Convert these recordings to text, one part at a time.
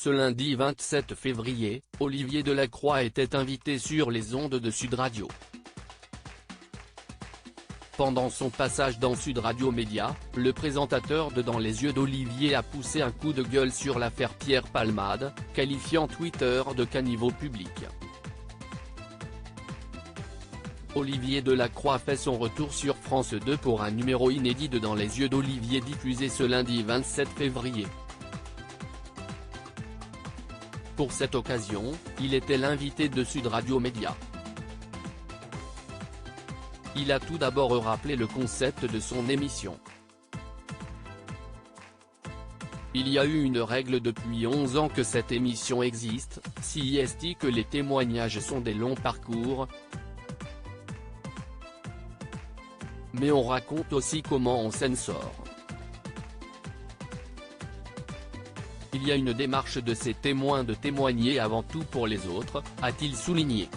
Ce lundi 27 février, Olivier Delacroix était invité sur les ondes de Sud Radio. Pendant son passage dans Sud Radio Média, le présentateur de Dans les yeux d'Olivier a poussé un coup de gueule sur l'affaire Pierre Palmade, qualifiant Twitter de caniveau public. Olivier Delacroix fait son retour sur France 2 pour un numéro inédit de Dans les yeux d'Olivier diffusé ce lundi 27 février. Pour cette occasion, il était l'invité de Sud Radio Média. Il a tout d'abord rappelé le concept de son émission. Il y a eu une règle depuis 11 ans que cette émission existe, si est que les témoignages sont des longs parcours. Mais on raconte aussi comment on s'en sort. Il y a une démarche de ces témoins de témoigner avant tout pour les autres, a-t-il souligné.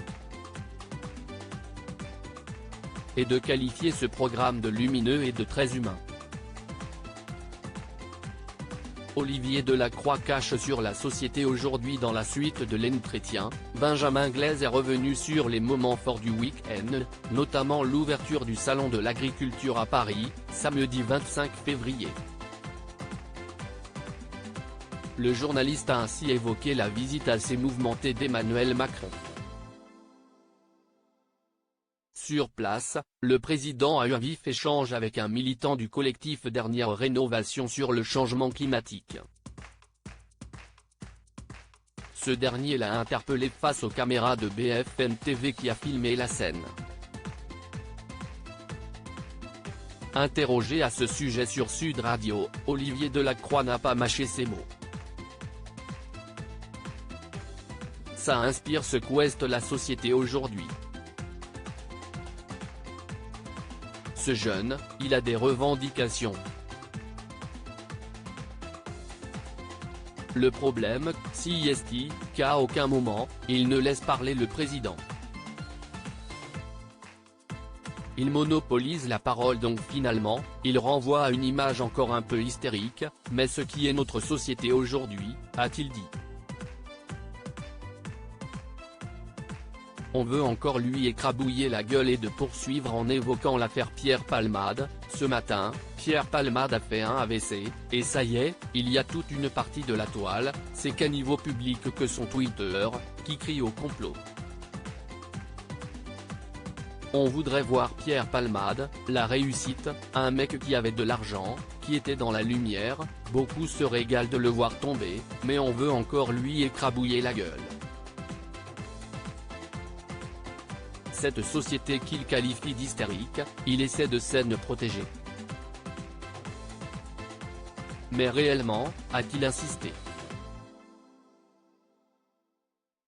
Et de qualifier ce programme de lumineux et de très humain. Olivier Delacroix cache sur la société aujourd'hui dans la suite de l'entretien. Benjamin Glaise est revenu sur les moments forts du week-end, notamment l'ouverture du Salon de l'Agriculture à Paris, samedi 25 février. Le journaliste a ainsi évoqué la visite assez mouvementée d'Emmanuel Macron. Sur place, le président a eu un vif échange avec un militant du collectif Dernière Rénovation sur le changement climatique. Ce dernier l'a interpellé face aux caméras de BFM TV qui a filmé la scène. Interrogé à ce sujet sur Sud Radio, Olivier Delacroix n'a pas mâché ses mots. Ça inspire ce qu'ouest la société aujourd'hui. Ce jeune, il a des revendications. Le problème, si est qu'à aucun moment, il ne laisse parler le président. Il monopolise la parole donc finalement, il renvoie à une image encore un peu hystérique, mais ce qui est notre société aujourd'hui, a-t-il dit. On veut encore lui écrabouiller la gueule et de poursuivre en évoquant l'affaire Pierre Palmade. Ce matin, Pierre Palmade a fait un AVC, et ça y est, il y a toute une partie de la toile, c'est caniveau public que son Twitter, qui crie au complot. On voudrait voir Pierre Palmade, la réussite, un mec qui avait de l'argent, qui était dans la lumière, beaucoup se régalent de le voir tomber, mais on veut encore lui écrabouiller la gueule. Cette société qu'il qualifie d'hystérique, il essaie de s'en protéger. Mais réellement, a-t-il insisté.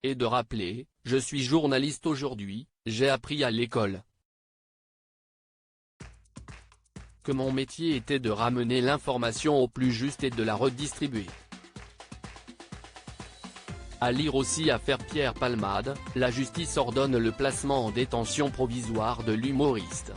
Et de rappeler, je suis journaliste aujourd'hui, j'ai appris à l'école que mon métier était de ramener l'information au plus juste et de la redistribuer. À lire aussi affaire Pierre Palmade, la justice ordonne le placement en détention provisoire de l'humoriste.